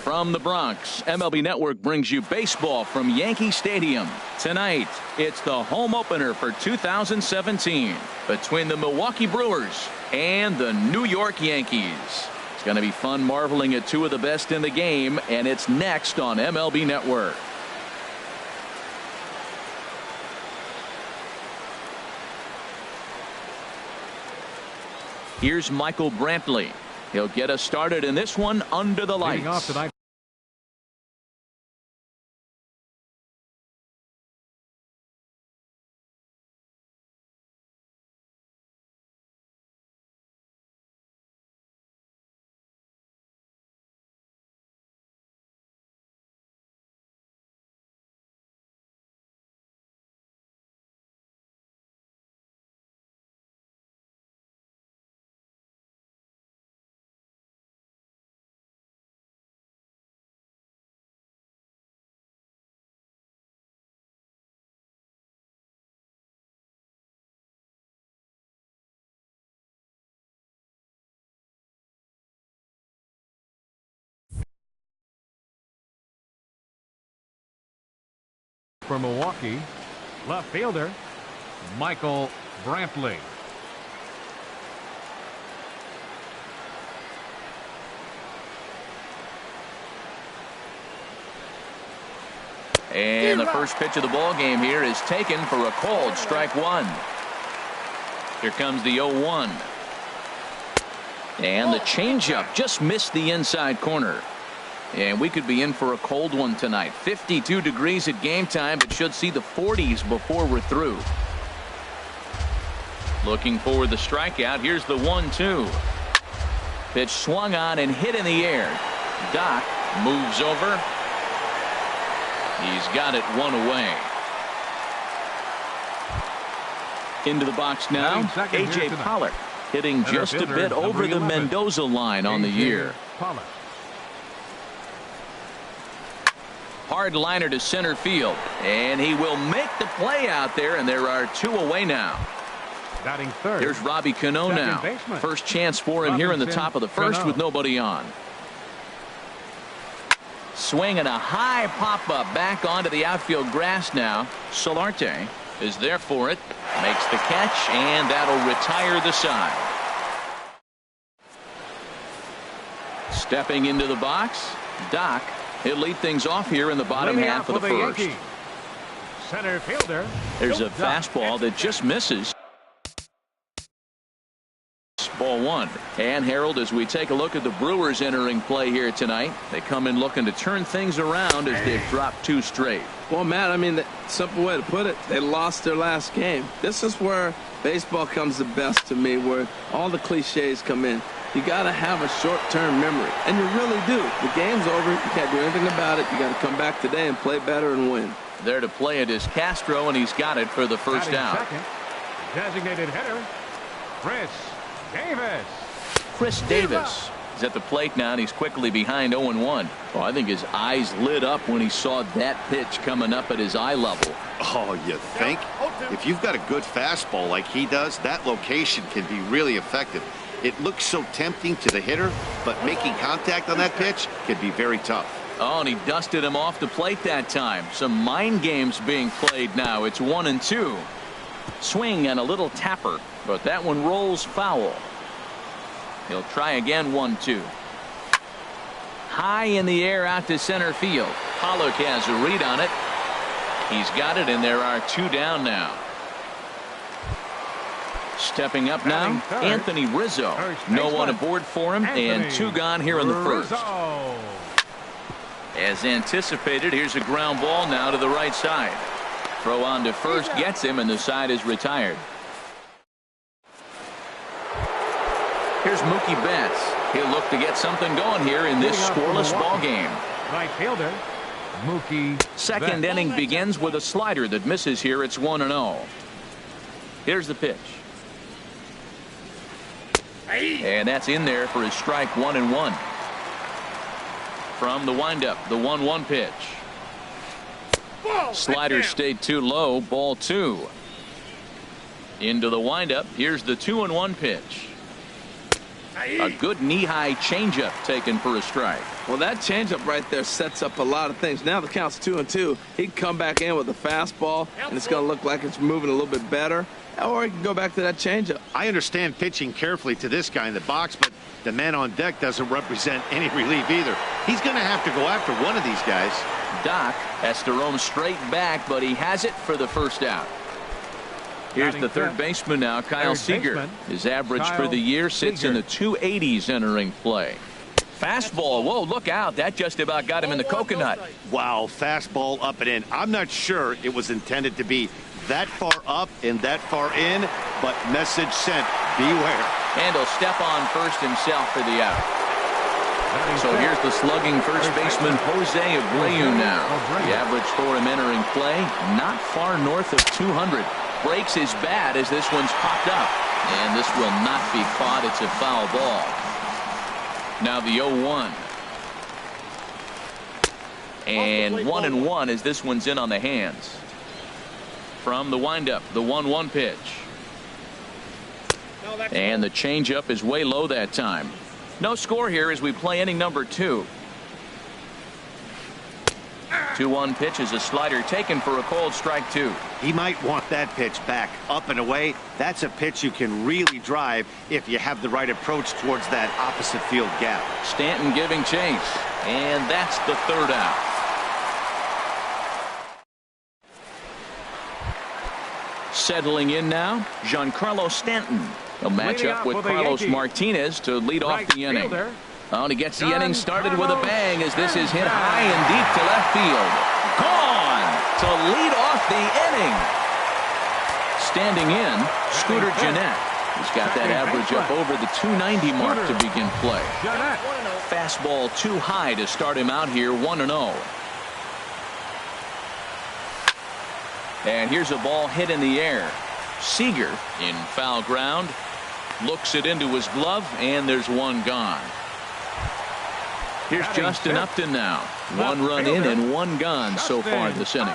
From the Bronx, MLB Network brings you baseball from Yankee Stadium. Tonight, it's the home opener for 2017 between the Milwaukee Brewers and the New York Yankees. It's going to be fun marveling at two of the best in the game, and it's next on MLB Network. Here's Michael Brantley. He'll get us started in this one under the lights. Off tonight. For Milwaukee, left fielder Michael Brantley. And the first pitch of the ball game here is taken for a called strike one. Here comes the 0-1. And the changeup just missed the inside corner. And we could be in for a cold one tonight. 52 degrees at game time, but should see the 40s before we're through. Looking for the strikeout. Here's the 1-2. Pitch swung on and hit in the air. Doc moves over. He's got it one away. Into the box now. A.J. Pollock hitting just a bit over the Mendoza line on the year. Hard liner to center field, and he will make the play out there, and there are two away now. Batting third. Here's Robbie Cano now. First chance for him here in the top of the first with nobody on. Swing and a high pop-up back onto the outfield grass now. Solarte is there for it. Makes the catch, and that'll retire the side. Stepping into the box, Doc. He'll lead things off here in the bottom half of the first. Center fielder. There's a fastball that just misses. Ball one. And Harold, as we take a look at the Brewers entering play here tonight, they come in looking to turn things around as they've dropped two straight. Well, Matt, I mean, the simple way to put it, they lost their last game. This is where baseball comes the best to me, where all the cliches come in. You got to have a short-term memory, and you really do. The game's over. You can't do anything about it. You got to come back today and play better and win. There to play it is Castro, and he's got it for the first out. Second, designated hitter, Chris Davis. Chris Davis is at the plate now, and he's quickly behind 0-1. Oh, I think his eyes lit up when he saw that pitch coming up at his eye level. Oh, you think? If you've got a good fastball like he does, that location can be really effective. It looks so tempting to the hitter, but making contact on that pitch can be very tough. Oh, and he dusted him off the plate that time. Some mind games being played now. It's 1-2. Swing and a little tapper, but that one rolls foul. He'll try again. 1-2. High in the air out to center field. Pollock has a read on it. He's got it, and there are two down now. Stepping up now, Anthony Rizzo. No one aboard for him, and two gone here in the first. As anticipated, here's a ground ball now to the right side. Throw on to first gets him, and the side is retired. Here's Mookie Betts. He'll look to get something going here in this scoreless ball game. Right fielder, Mookie. Second inning begins with a slider that misses here. It's 1-0. Here's the pitch. And that's in there for his strike. 1-1. From the windup, the 1-1 pitch. Slider stayed too low. Ball 2. Into the windup. Here's the 2-1 pitch. A good knee-high changeup taken for a strike. Well, that changeup right there sets up a lot of things. Now the count's 2-2. He can come back in with a fastball, and it's going to look like it's moving a little bit better. Or he can go back to that changeup. I understand pitching carefully to this guy in the box, but the man on deck doesn't represent any relief either. He's going to have to go after one of these guys. Doc has to roam straight back, but he has it for the first out. Here's the third baseman now, Kyle Seager. His average for the year sits in the 280s entering play. Fastball. Whoa, look out. That just about got him in the coconut. Wow, fastball up and in. I'm not sure it was intended to be that far up and that far in, but message sent. Beware. And he'll step on first himself for the out. So here's the slugging first baseman, Jose Abreu now. The average for him entering play, not far north of 200. Breaks his bat as this one's popped up. And this will not be caught. It's a foul ball. Now the 0-1. And 1-1 as this one's in on the hands. From the windup, the 1-1 pitch. And the changeup is way low that time. No score here as we play inning number 2. 2-1 pitch is a slider taken for a called strike 2. He might want that pitch back up and away. That's a pitch you can really drive if you have the right approach towards that opposite field gap. Stanton giving chase, and that's the third out. Settling in now, Giancarlo Stanton. He'll match up with Carlos Martinez to lead off the inning. Oh, and he gets the inning started with a bang as this is hit high and deep to left field. Gone to lead off the inning. Standing in, Scooter Gennett. He's got that average up over the 290 mark to begin play. Fastball too high to start him out here, 1-0. And here's a ball hit in the air. Seager in foul ground. Looks it into his glove, and there's one gone. Here's Justin Upton now. 1 run in and 1 gone so far this inning.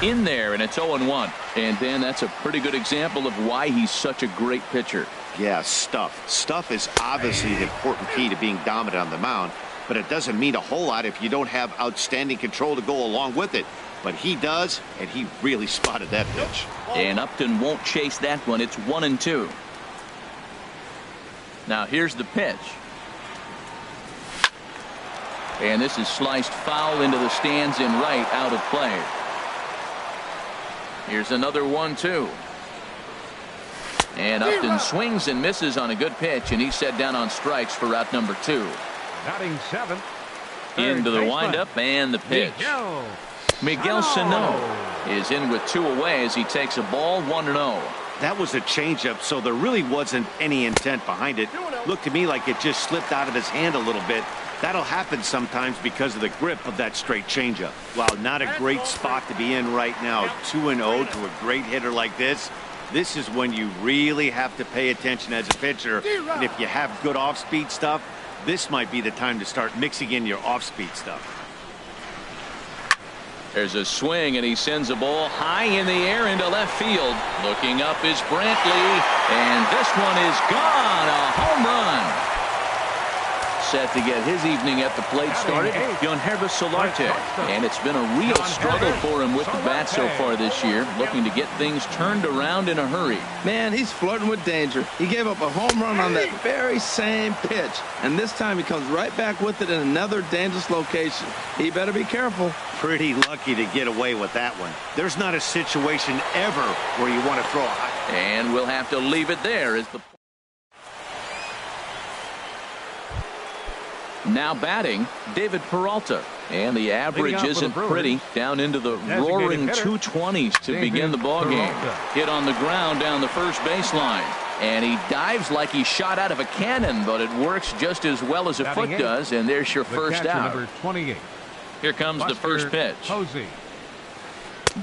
In there, and it's 0-1. And Dan, that's a pretty good example of why he's such a great pitcher. Yeah, stuff. Stuff is obviously the important key to being dominant on the mound, but it doesn't mean a whole lot if you don't have outstanding control to go along with it. But he does, and he really spotted that pitch. And Upton won't chase that one. It's 1-2. Now here's the pitch. And this is sliced foul into the stands in right, out of play. Here's another 1-2. And Upton swings and misses on a good pitch, and he's set down on strikes for out number 2. Batting 7th. Into the windup and the pitch. Miguel Sano is in with 2 away as he takes a ball, 1-0. That was a changeup, so there really wasn't any intent behind it. Looked to me like it just slipped out of his hand a little bit. That'll happen sometimes because of the grip of that straight changeup. Wow, not a great spot to be in right now. 2-0 to a great hitter like this. This is when you really have to pay attention as a pitcher. And if you have good off-speed stuff, this might be the time to start mixing in your off-speed stuff. There's a swing, and he sends a ball high in the air into left field. Looking up is Brantley, and this one is gone. A home run. Set to get his evening at the plate started, Yangervis Solarte. And it's been a real struggle for him with the bat so far this year, looking to get things turned around in a hurry. Man, he's flirting with danger. He gave up a home run on that very same pitch, and this time he comes right back with it in another dangerous location. He better be careful. Pretty lucky to get away with that one. There's not a situation ever where you want to throw a high. And we'll have to leave it there as the now batting, David Peralta. And the average isn't pretty, down into the roaring 220s to begin the ballgame. Hit on the ground down the first baseline. And he dives like he shot out of a cannon, but it works just as well as a foot does, and there's your first out. Number 28. Here comes the first pitch. Posey.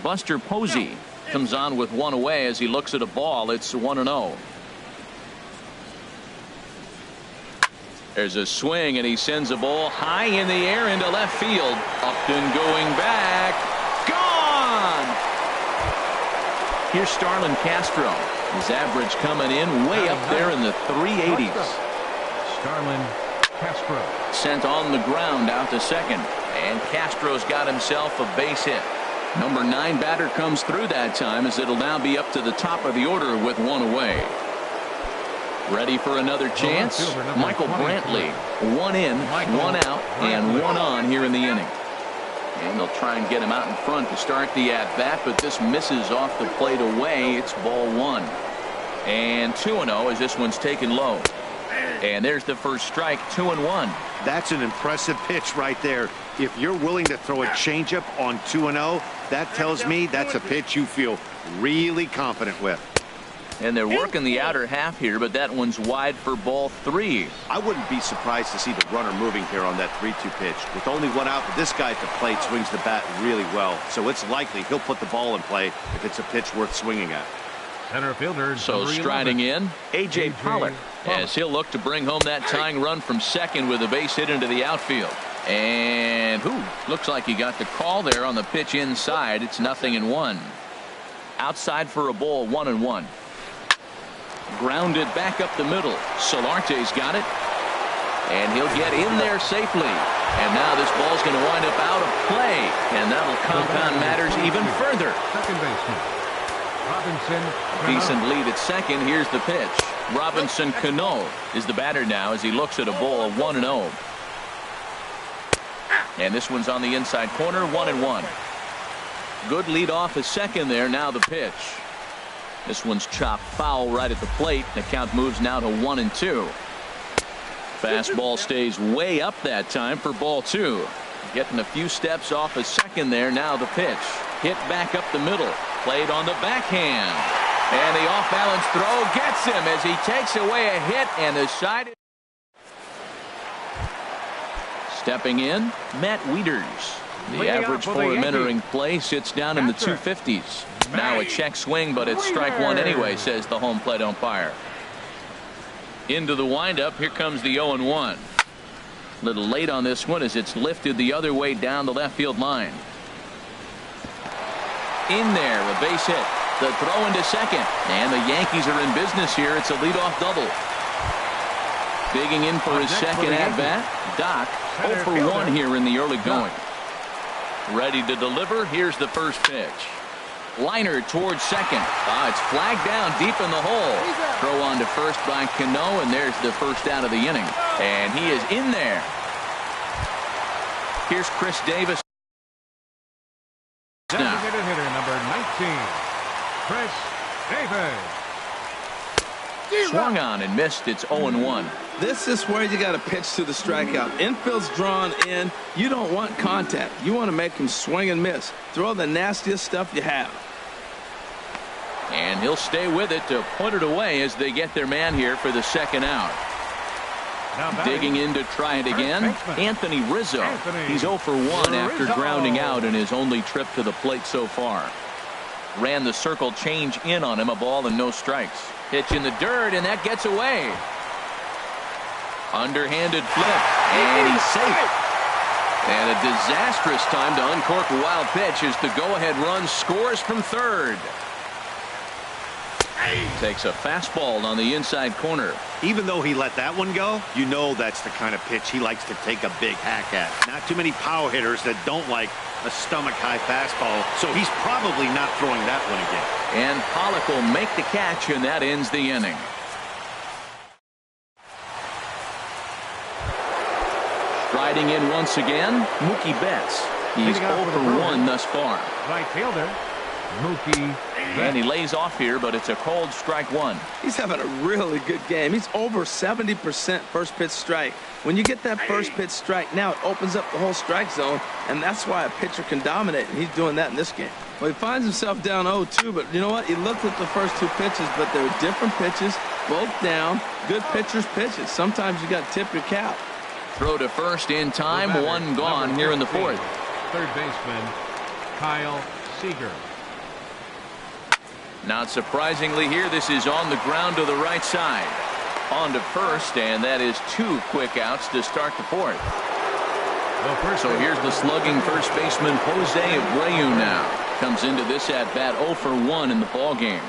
Buster Posey comes on with 1 away as he looks at a ball. It's 1-0. There's a swing, and he sends a ball high in the air into left field. Upton going back. Gone! Here's Starlin Castro. His average coming in way up there in the 380s. Starlin Castro. Sent on the ground out to second. And Castro's got himself a base hit. Number 9 batter comes through that time, as it'll now be up to the top of the order with one away. Ready for another chance? Michael Brantley. One in, one out, and one on here in the inning. And they'll try and get him out in front to start the at-bat, but this misses off the plate away. It's ball 1. And 2-0 as this one's taken low. And there's the first strike, 2-1. That's an impressive pitch right there. If you're willing to throw a changeup on 2-0, that tells me that's a pitch you feel really confident with. And they're working the outer half here, but that one's wide for ball 3. I wouldn't be surprised to see the runner moving here on that 3-2 pitch. With only one out, but this guy at the plate swings the bat really well, so it's likely he'll put the ball in play if it's a pitch worth swinging at. Center fielder. So striding in, A.J. Pollock, as he'll look to bring home that tying run from second with a base hit into the outfield. And looks like he got the call there on the pitch inside. It's 0-1. Outside for a ball, 1-1. Grounded back up the middle. Solarte's got it. And he'll get in there safely. And now this ball's going to wind up out of play. And that'll compound matters even further. Second baseman Robinson. Decent lead at second. Here's the pitch. Robinson Cano is the batter now as he looks at a ball, 1-0. And this one's on the inside corner, 1-1. Good lead off at second there. Now the pitch. This one's chopped foul right at the plate. The count moves now to 1-2. Fastball stays way up that time for ball 2. Getting a few steps off a second there. Now the pitch. Hit back up the middle. Played on the backhand. And the off-balance throw gets him as he takes away a hit, and the side. Stepping in, Matt Wieters. The average for him entering play sits down in the 250s. Now a check swing, but it's strike one anyway, says the home plate umpire. Into the windup. Here comes the 0-1. Little late on this one as it's lifted the other way down the left field line. In there, a base hit. The throw into second. And the Yankees are in business here. It's a leadoff double. Digging in for his second at-bat, Doc, 0 for 1 here in the early going. Ready to deliver. Here's the first pitch. Liner towards second. It's flagged down deep in the hole. Throw on to first by Cano, and there's the first out of the inning. And he is in there. Here's Chris Davis. Designated hitter number 19, Chris Davis. Swung on and missed. It's 0-1. This is where you got to pitch to the strikeout. Infield's drawn in. You don't want contact. You want to make him swing and miss. Throw the nastiest stuff you have. And he'll stay with it to put it away as they get their man here for the second out. Digging in to try it again, Anthony Rizzo. He's 0 for 1 after grounding out in his only trip to the plate so far. Ran the circle change in on him, a ball and no strikes. Pitch in the dirt, and that gets away. Underhanded flip, and he's safe. And a disastrous time to uncork a wild pitch as the go-ahead run scores from third. Takes a fastball on the inside corner. Even though he let that one go, you know that's the kind of pitch he likes to take a big hack at. Not too many power hitters that don't like a stomach-high fastball, so he's probably not throwing that one again. And Pollock will make the catch, and that ends the inning. Striding in once again, Mookie Betts. He's 0 for 1 thus far. Right fielder, Mookie. And he lays off here, but it's a cold strike one. He's having a really good game. He's over 70% first pitch strike. When you get that first pitch strike, now it opens up the whole strike zone, and that's why a pitcher can dominate, and he's doing that in this game. Well, he finds himself down 0-2, but you know what? He looked at the first two pitches, but they're different pitches, both down, good pitchers' pitches. Sometimes you got to tip your cap. Throw to first in time, one gone here in the fourth. Third baseman, Kyle Seager. Not surprisingly here, this is on the ground to the right side. On to first, and that is 2 quick outs to start the fourth. So here's the slugging first baseman, Jose Abreu now. Comes into this at bat 0 for 1 in the ball game.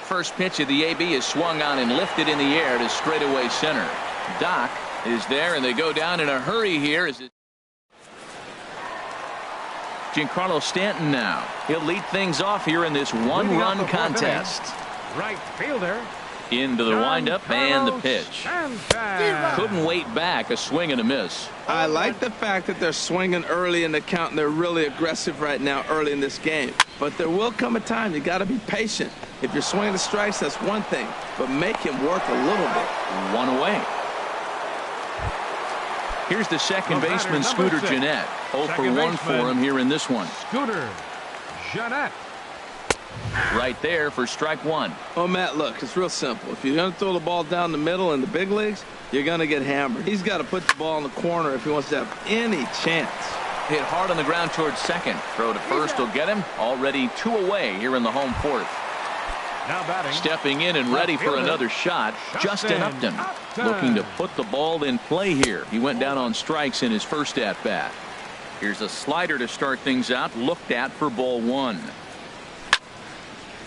First pitch of the AB is swung on and lifted in the air to straightaway center. Doc is there, and they go down in a hurry here. As Giancarlo Stanton now. He'll lead things off here in this one-run contest. Right fielder. Into the windup and the pitch. Couldn't wait back. A swing and a miss. I like the fact that they're swinging early in the count, and they're really aggressive right now early in this game. But there will come a time you got to be patient. If you're swinging the strikes, that's one thing, but make him work a little bit. One away. Here's the second baseman, Scooter Gennett. 0 for 1 for him here in this one. Scooter Gennett. Right there for strike one. Oh, Matt, look, it's real simple. If you're going to throw the ball down the middle in the big leagues, you're going to get hammered. He's got to put the ball in the corner if he wants to have any chance. Hit hard on the ground towards second. Throw to first will get him. Already 2 away here in the home fourth. Now batting. Stepping in and ready for another shot, Justin Upton. Looking to put the ball in play here. He went down on strikes in his first at bat. Here's a slider to start things out. Looked at for ball 1.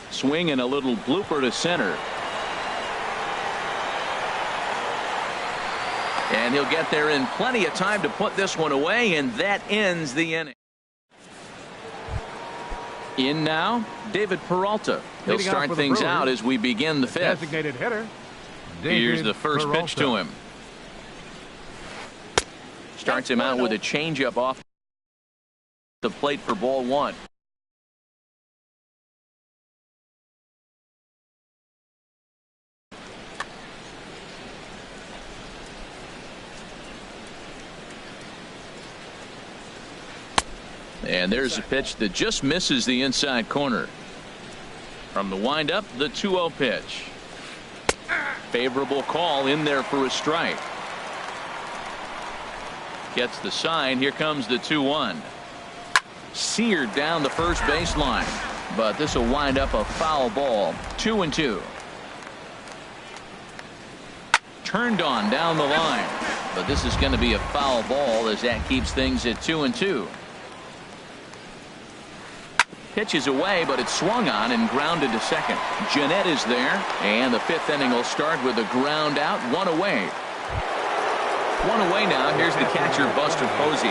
Swing and a little blooper to center. And he'll get there in plenty of time to put this one away, and that ends the inning. In now, David Peralta. He'll start things out as we begin the fifth. Designated hitter. Here's the first pitch to him. Starts him out with a changeup off the plate for ball 1. And there's a pitch that just misses the inside corner. From the windup, the 2-0 pitch. Favorable call in there for a strike. Gets the sign. Here comes the 2-1. Seared down the first baseline. But this will wind up a foul ball. 2-2. Turned on down the line. But this is going to be a foul ball as that keeps things at 2-2. Pitches away, but it's swung on and grounded to second. Gennett is there, and the fifth inning will start with a ground out. 1 away. 1 away now. Here's the catcher, Buster Posey.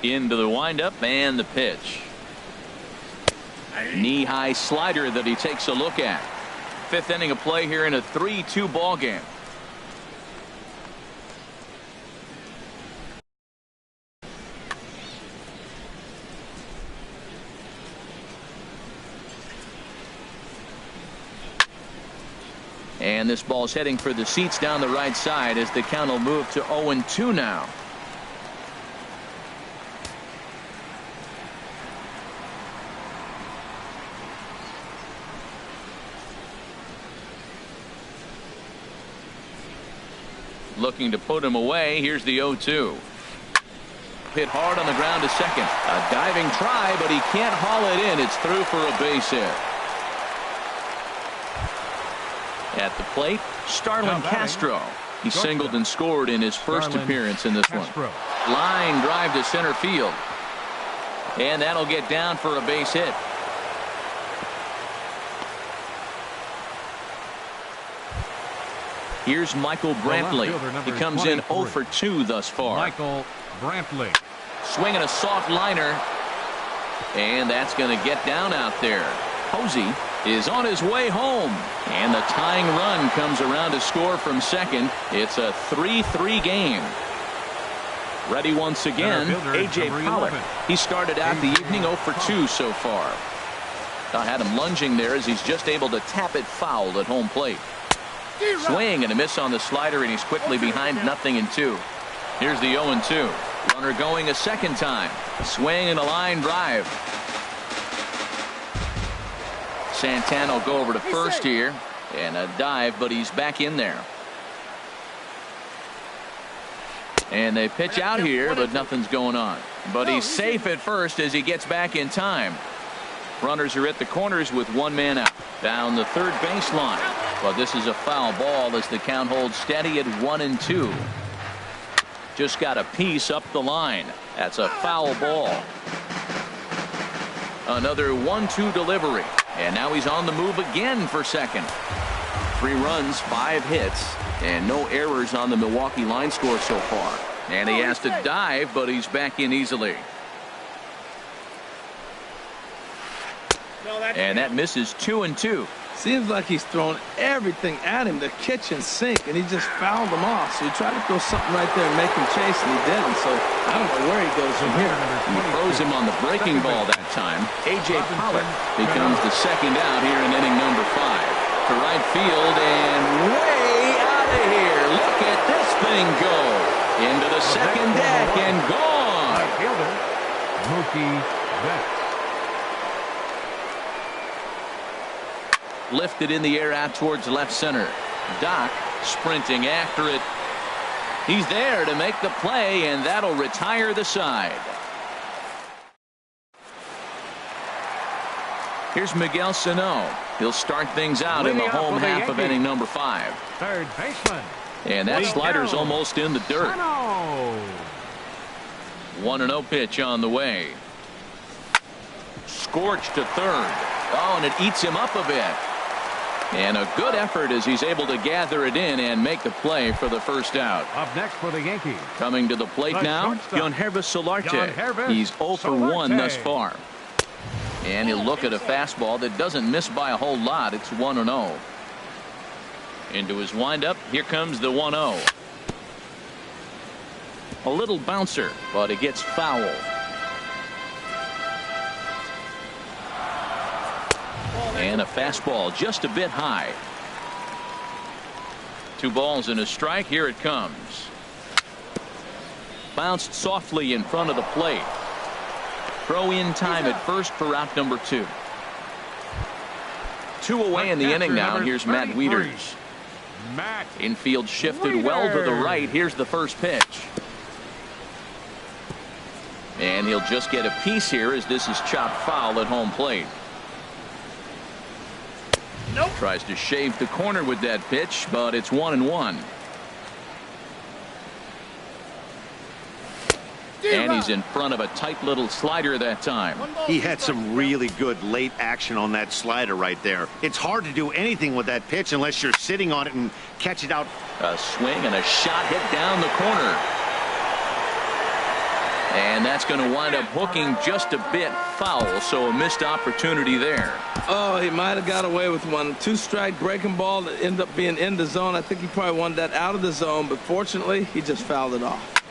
Into the windup and the pitch. Knee-high slider that he takes a look at. Fifth inning of play here in a 3-2 ball game. And this ball's heading for the seats down the right side as the count will move to 0-2 now. Looking to put him away. Here's the 0-2. Hit hard on the ground to second. A diving try, but he can't haul it in. It's through for a base hit. At the plate, Starlin Castro. He singled and scored in his first appearance in this one. Line drive to center field. And that'll get down for a base hit. Here's Michael Brantley. He comes in 0 for 2 thus far. Michael Brantley. Swinging a soft liner. And that's going to get down out there. Posey is on his way home. And the tying run comes around to score from second. It's a 3-3 game. Ready once again, A.J. Pollock. He started out the evening 0 for 2 so far. I had him lunging there as he's just able to tap it foul at home plate. Swing and a miss on the slider, and he's quickly behind 0-2. Here's the 0-2. Runner going a second time. Swing and a line drive. Santana will go over to first here, and a dive, but he's back in there. And they pitch out here, but nothing's going on. But he's safe at first as he gets back in time. Runners are at the corners with 1 man out. Down the third baseline. But this is a foul ball as the count holds steady at 1-2. Just got a piece up the line. That's a foul ball. Another 1-2 delivery. And now he's on the move again for second. 3 runs, 5 hits, and no errors on the Milwaukee line score so far. And he has to dive, but he's back in easily. And that misses 2-2. Seems like he's thrown everything at him, the kitchen sink, and he just fouled them off. So he tried to throw something right there and make him chase, and he didn't. So I don't know where he goes from here. He throws him on the breaking ball that time. A.J. Pollock becomes the second out here in inning number 5. To right field and way out of here. Look at this thing go. Into the second deck and gone. Mookie Betts. Lifted in the air out towards left center. Doc sprinting after it. He's there to make the play, and that'll retire the side. Here's Miguel Sano. He'll start things out in the home half of inning number 5. Third baseman. And that slider's almost in the dirt. 1-0 pitch on the way. Scorched to third. Oh, and it eats him up a bit. And a good effort as he's able to gather it in and make the play for the first out. Up next for the Yankees. Coming to the plate now, Yangervis Solarte. He's 0 for 1 thus far. And he'll look at a fastball that doesn't miss by a whole lot. It's 1-0. Into his windup. Here comes the 1-0. A little bouncer, but it gets foul. And a fastball just a bit high. 2 balls and a strike. Here it comes. Bounced softly in front of the plate. Throw in time at first for out number 2. 2 away in the inning now. Here's Matt Wieters. Infield shifted well to the right. Here's the first pitch. And he'll just get a piece here as this is chopped foul at home plate. Tries to shave the corner with that pitch, but it's 1-1. And he's in front of a tight little slider that time. He had some really good late action on that slider right there. It's hard to do anything with that pitch unless you're sitting on it and catch it out. A swing and a shot hit down the corner. And that's going to wind up hooking just a bit foul, so a missed opportunity there. Oh, he might have got away with one. 2-strike breaking ball that ended up being in the zone. I think he probably wanted that out of the zone, but fortunately, he just fouled it off.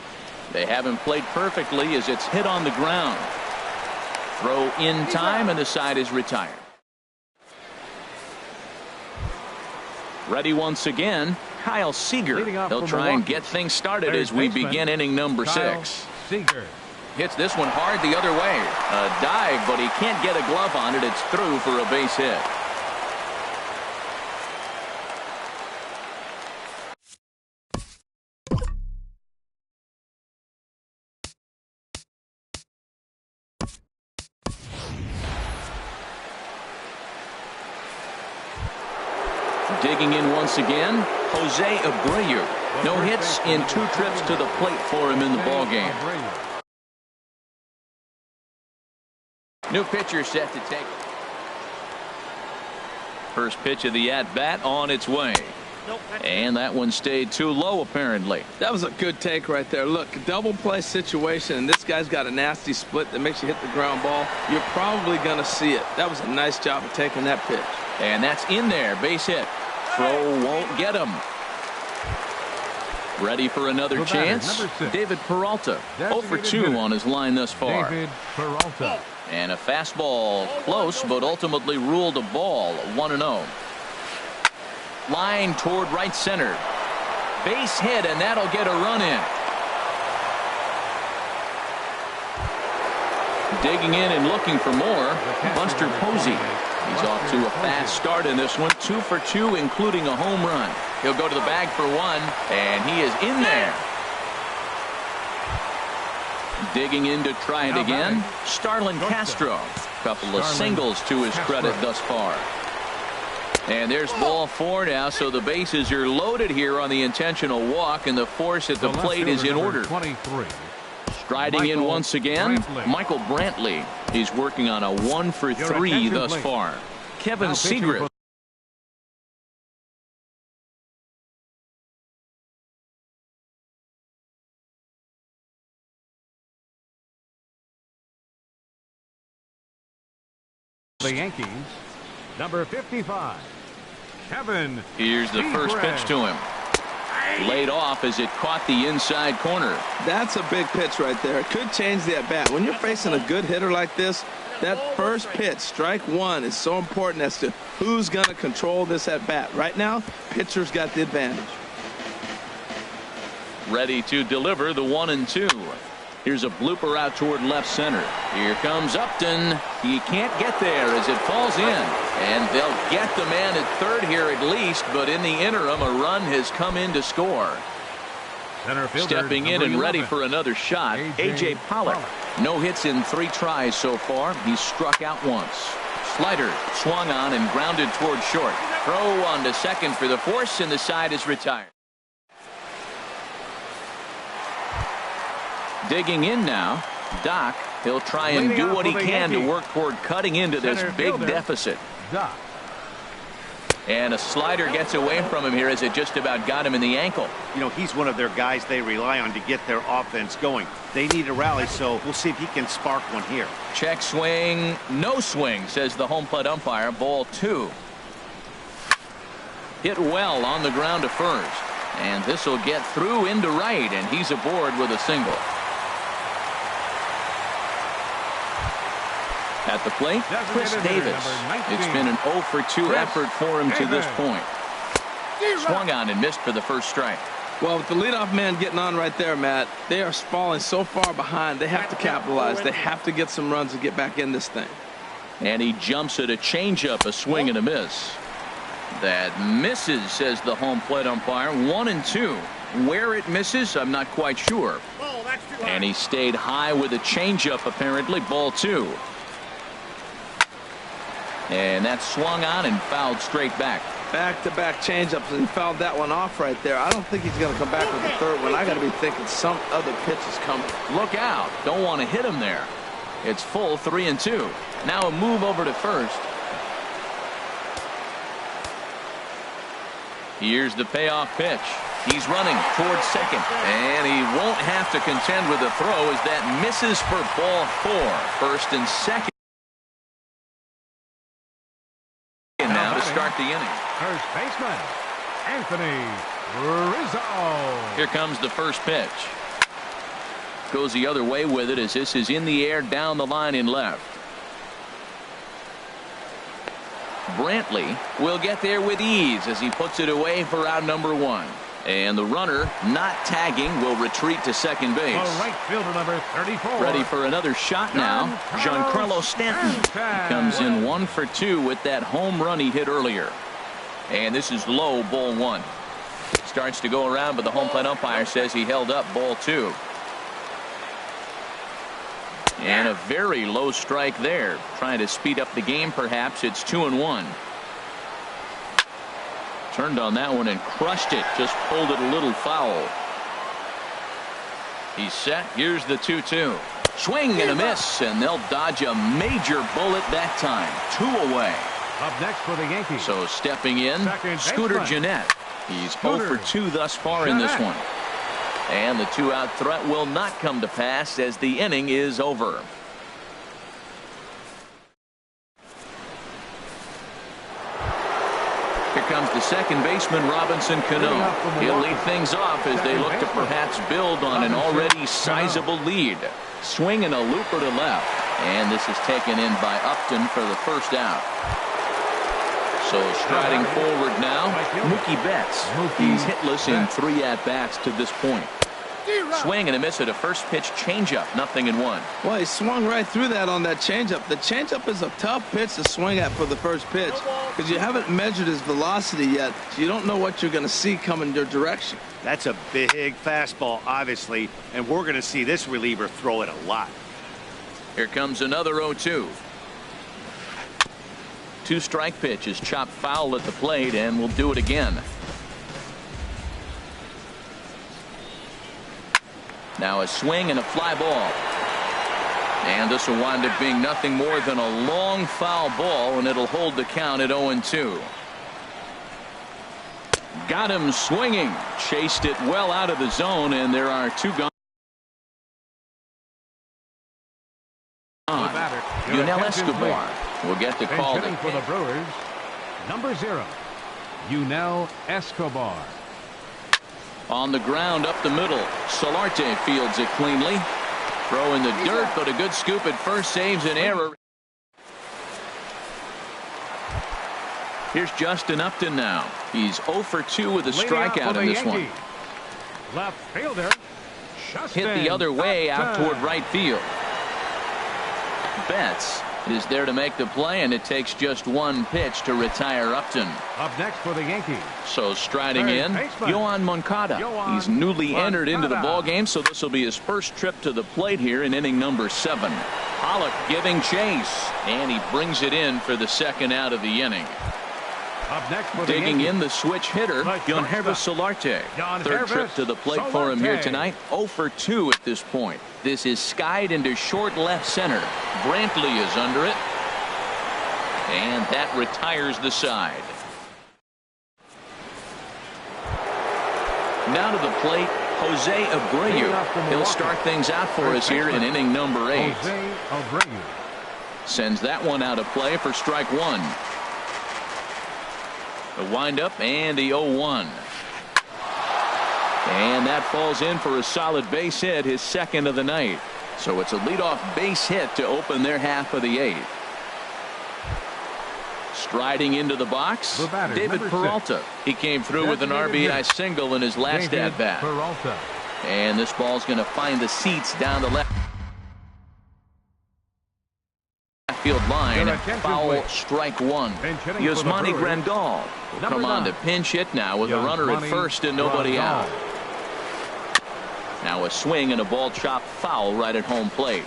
They haven't played perfectly as it's hit on the ground. Throw in time, and the side is retired. Ready once again, Kyle Seager. They'll try and get things started as we begin inning number 6. Seager hits this one hard the other way. A dive, but he can't get a glove on it. It's through for a base hit. Digging in once again, Jose Abreu. No hits in 2 trips to the plate for him in the ballgame. New pitcher set to take. First pitch of the at-bat on its way. And that one stayed too low, apparently. That was a good take right there. Look, double play situation, and this guy's got a nasty split that makes you hit the ground ball. You're probably going to see it. That was a nice job of taking that pitch. And that's in there. Base hit. Throw won't get him. Ready for another chance. David Peralta. 0 for 2 on his line thus far. David Peralta. And a fastball close, but ultimately ruled a ball. 1-0. Line toward right center. Base hit, and that'll get a run in. Digging in and looking for more, Buster Posey. He's off to a fast start in this one. 2 for 2, including a home run. He'll go to the bag for 1, and he is in there. Digging in to try it again, Starlin Castro. Couple of singles to his credit thus far. And there's ball 4 now, so the bases are loaded here on the intentional walk, and the force at the plate is in order. 23. Striding in once again, Michael Brantley. He's working on a 1-for-3 thus far. Kevin Seagrist. The Yankees, number 55, Kevin. Here's the first pitch to him. Laid off as it caught the inside corner. That's a big pitch right there. It could change the at-bat. When you're facing a good hitter like this, that first pitch, strike one, is so important as to who's going to control this at-bat. Right now, pitcher's got the advantage. Ready to deliver the 1-2. Here's a blooper out toward left center. Here comes Upton. He can't get there as it falls in. And they'll get the man at third here at least, but in the interim, a run has come in to score. Stepping in and ready for another shot, A.J. Pollock. No hits in 3 tries so far. He's struck out once. Slider swung on and grounded toward short. Throw on to second for the force, and the side is retired. Digging in now, Doc. He'll try and do what he can to work toward cutting into this big deficit. And a slider gets away from him here as it just about got him in the ankle. You know, he's one of their guys they rely on to get their offense going. They need a rally, so we'll see if he can spark one here. Check swing, no swing, says the home plate umpire. Ball 2. Hit well on the ground to first. And this will get through into right, and he's aboard with a single. At the plate, Chris Davis. It's been an 0-for-2 effort for him to this point. Swung on and missed for the first strike. Well, with the leadoff man getting on right there, Matt, they are falling so far behind. They have to capitalize. They have to get some runs to get back in this thing. And he jumps at a changeup, a swing and a miss. That misses, says the home plate umpire. 1-2. Where it misses, I'm not quite sure. And he stayed high with a changeup, apparently. Ball 2. And that swung on and fouled straight back. Back-to-back changeups, and he fouled that one off right there. I don't think he's going to come back with the third one. I got to be thinking some other pitch is coming. Look out. Don't want to hit him there. It's full 3-2. Now a move over to first. Here's the payoff pitch. He's running towards second, and he won't have to contend with the throw as that misses for ball 4. First and second. Now to start the inning. First baseman, Anthony Rizzo. Here comes the first pitch. Goes the other way with it as this is in the air down the line in left. Brantley will get there with ease as he puts it away for out number 1. And the runner, not tagging, will retreat to second base. Right fielder number 34. Ready for another shot now. Giancarlo Stanton. He comes in 1-for-2 with that home run he hit earlier. And this is low, ball 1. Starts to go around, but the home plate umpire says he held up ball 2. And a very low strike there. Trying to speed up the game, perhaps. It's 2-1. Turned on that one and crushed it. Just pulled it a little foul. He's set. Here's the 2-2. Swing and a miss, and they'll dodge a major bullet that time. 2 away. Up next for the Yankees. So stepping in, Scooter Gennett. He's 0-for-2 thus far in this one. And the 2-out threat will not come to pass as the inning is over. Here comes the second baseman, Robinson Cano. He'll lead things off as they look to perhaps build on an already sizable lead. Swing and a looper to left. And this is taken in by Upton for the first out. So striding forward now, Mookie Betts. He's hitless in 3 at-bats to this point. Swing and a miss at a first pitch changeup. 0-1. Well, he swung right through that on that changeup. The changeup is a tough pitch to swing at for the first pitch because you haven't measured his velocity yet. So you don't know what you're going to see coming your direction. That's a big fastball, obviously, and we're going to see this reliever throw it a lot. Here comes another 0-2. 2-strike pitch is chopped foul at the plate, and will do it again. Now a swing and a fly ball. And this will wind up being nothing more than a long foul ball, and it'll hold the count at 0-2. Got him swinging. Chased it well out of the zone, and there are 2 gone. Yunel Escobar will get the call. Hitting for the Brewers, number 0, Yunel Escobar. On the ground up the middle. Solarte fields it cleanly. Throw in the dirt, but a good scoop at first saves an error. Here's Justin Upton now. He's 0 for 2 with a strikeout in this one. Left fielder hit the other way out toward right field. Betts is there to make the play, and it takes just 1 pitch to retire Upton. Up next for the Yankees. So striding in, Yoán Moncada. He's newly entered into the ballgame, so this will be his first trip to the plate here in inning number 7. Pollock giving chase, and he brings it in for the 2nd out of the inning. Up next for digging in the switch hitter, Yangervis Solarte. 3rd trip to the plate for him here tonight. 0 for 2 at this point. This is skied into short left center. Brantley is under it, and that retires the side. Now to the plate, Jose Abreu. He'll start things out for us here in inning number 8. Sends that one out of play for strike 1. The windup and the 0-1. And that falls in for a solid base hit, his 2nd of the night. So it's a leadoff base hit to open their half of the 8th. Striding into the box, David Peralta. He came through with an RBI single in his last at-bat. And this ball's going to find the seats down the left field line. Foul, strike 1. Yasmani Grandal will come on to pinch hit now with a runner at first and nobody out. Now a swing and a ball chopped foul right at home plate.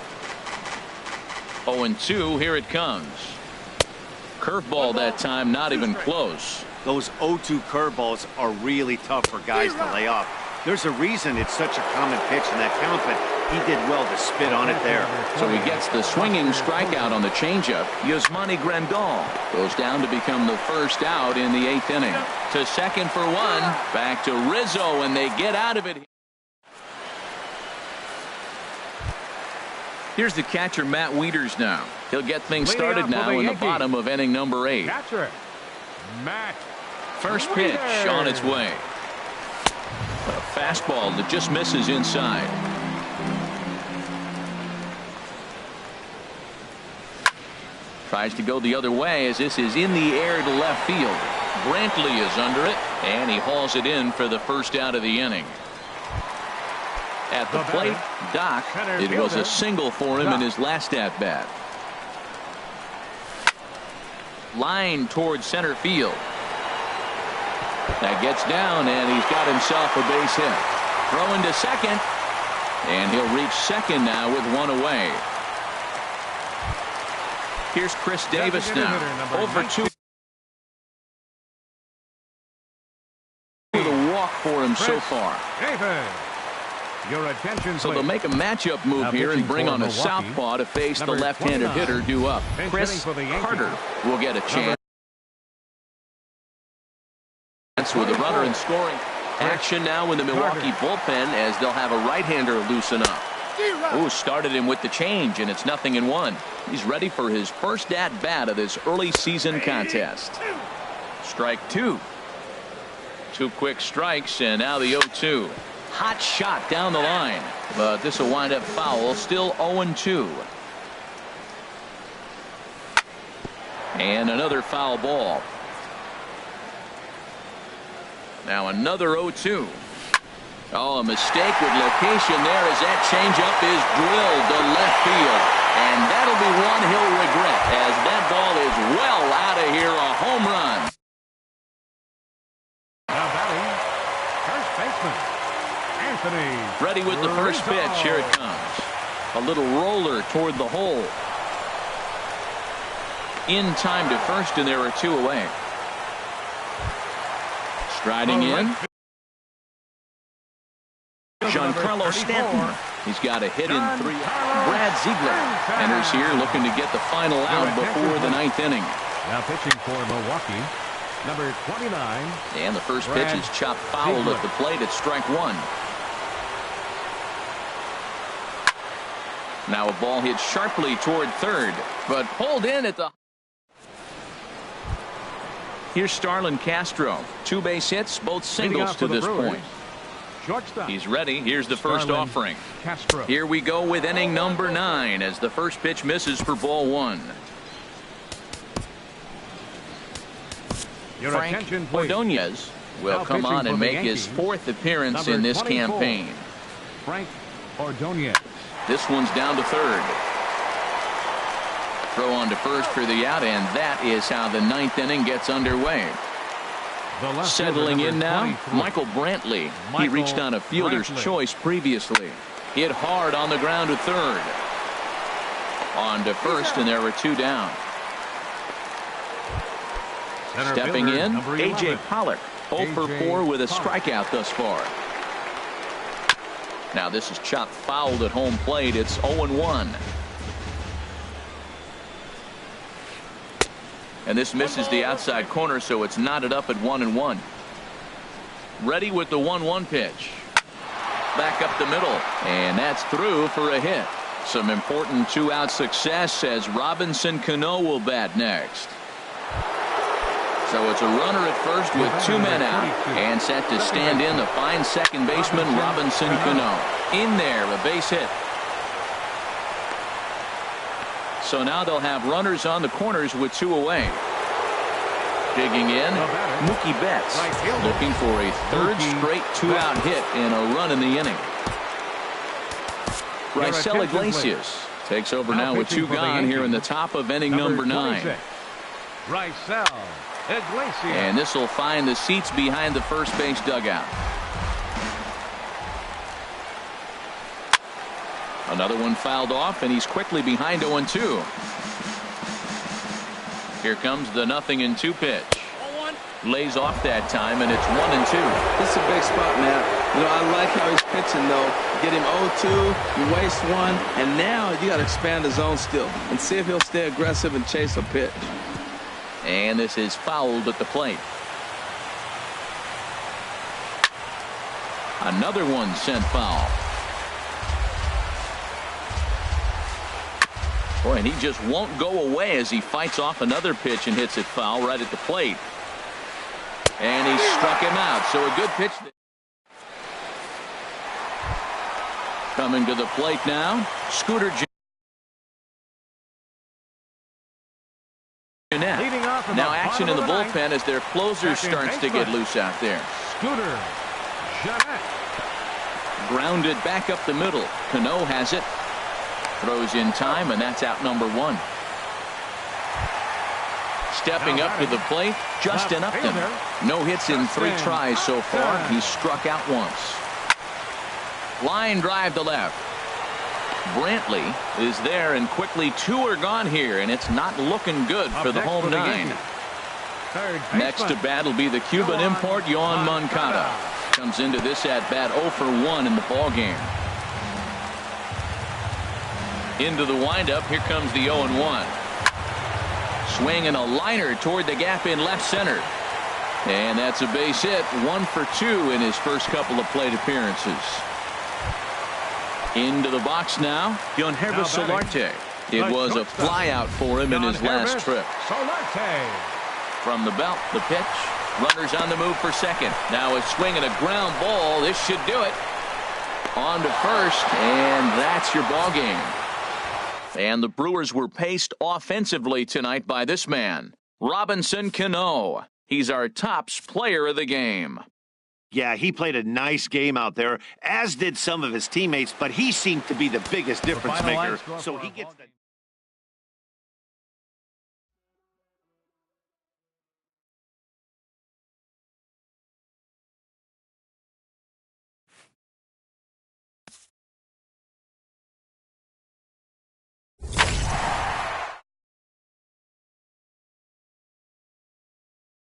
0-2, here it comes. Curveball that time, not even close. Those 0-2 curveballs are really tough for guys to lay off. There's a reason it's such a common pitch in that count, but he did well to spit on it there. So he gets the swinging strikeout on the changeup. Yasmani Grandal goes down to become the 1st out in the 8th inning. To second for 1. Back to Rizzo, and they get out of it. Here's the catcher, Matt Wieters now. He'll get things started now in the bottom of inning number 8. First pitch on its way. A fastball that just misses inside. Tries to go the other way as this is in the air to left field. Brantley is under it, and he hauls it in for the 1st out of the inning. At the plate, Doc. It was a single for him in his last at-bat. Line towards center field. That gets down, and he's got himself a base hit. Throwing to second, and he'll reach second now with 1 away. Here's Chris Davis now. 0 for 2 with a walk for him so far. Your attention, so they'll make a matchup move here and bring on a southpaw to face the left-handed hitter due up. Chris Carter will get a chance with a runner in scoring action now in the Milwaukee bullpen as they'll have a right-hander loosen up. Ooh, started him with the change, and it's 0-1. He's ready for his first at-bat of this early season contest. Strike 2. 2 quick strikes, and now the 0-2. Hot shot down the line, but this will wind up foul. Still 0-2. And another foul ball. Now another 0-2. Oh, a mistake with location there as that changeup is drilled to left field. And that'll be one he'll regret as that ball is well out of here. A home run. Now batting, first baseman, Anthony. Ready with the first pitch. Here it comes. A little roller toward the hole. In time to first, and there are 2 away. Striding in, Giancarlo Stanton. He's got a hit in 3. Brad Ziegler enters here looking to get the final out before the 9th inning. Now pitching for Milwaukee, number 29. And the first pitch is chopped foul at the plate at strike 1. Now a ball hit sharply toward third, but pulled in at the... Here's Starlin Castro. 2 base hits, both singles to this point. Shortstop. He's ready. Here's the first offering. Castro. Here we go with inning number 9 as the first pitch misses for ball 1. Your Frank attention, please. Ordonez will Now come pitching on for and the make Yankees, his 4th appearance number in this 24. campaign. Frank Ordonez. This one's down to third. Throw on to first for the out, and that is how the 9th inning gets underway. Settling in now, 23. Michael Brantley. He reached on a fielder's choice previously. Hit hard on the ground to third. On to first, and there were 2 down. Center Stepping fielder, in, number A.J. 11. Pollock. 0 for 4 with a strikeout thus far. Now this is chopped fouled at home plate. It's 0-1. And this misses the outside corner, so it's knotted up at 1-1. Ready with the 1-1 pitch. Back up the middle, and that's through for a hit. Some important 2-out success as Robinson Cano will bat next. So it's a runner at first with 2 men out, and set to stand in the fine second baseman Robinson Cano. In there, a base hit. So now they'll have runners on the corners with 2 away. Digging in, Mookie Betts looking for a 3rd straight 2-out hit and a run in the inning. Raisel Iglesias takes over now with 2 gone here in the top of inning number 9. Raisel Iglesias. And this will find the seats behind the first base dugout. Another one fouled off, and he's quickly behind 0-2. Here comes the 0-2 pitch. Lays off that time, and it's 1-2. This is a big spot, man. You know, I like how he's pitching, though. Get him 0-2, you waste 1, and now you got to expand the zone still and see if he'll stay aggressive and chase a pitch. And this is fouled at the plate. Another one sent foul. Boy, and he just won't go away as he fights off another pitch and hits it foul right at the plate. And he struck him out. So a good pitch. Coming to the plate now, Scooter Gennett. Now action in the bullpen as their closer starts to get loose out there. Scooter Gennett. Grounded back up the middle. Cano has it. Throws in time, and that's out number 1. Stepping up to the plate, Justin Upton. No hits in 3 tries so far. He's struck out once. Line drive to left. Brantley is there, and quickly 2 are gone here, and it's not looking good for the home 9. Next to bat will be the Cuban import, Yoan Moncada. Comes into this at bat 0 for 1 in the ball game. Into the windup, here comes the 0-1. Swing and a liner toward the gap in left center. And that's a base hit. 1 for 2 in his first couple of plate appearances. Into the box now, Yangervis Solarte. It was a flyout for him in his last trip. From the belt, the pitch. Runners on the move for second. Now a swing and a ground ball. This should do it. On to first, and that's your ball game. And the Brewers were paced offensively tonight by this man, Robinson Cano. He's our tops player of the game. Yeah, he played a nice game out there, as did some of his teammates, but he seemed to be the biggest difference maker. So he gets the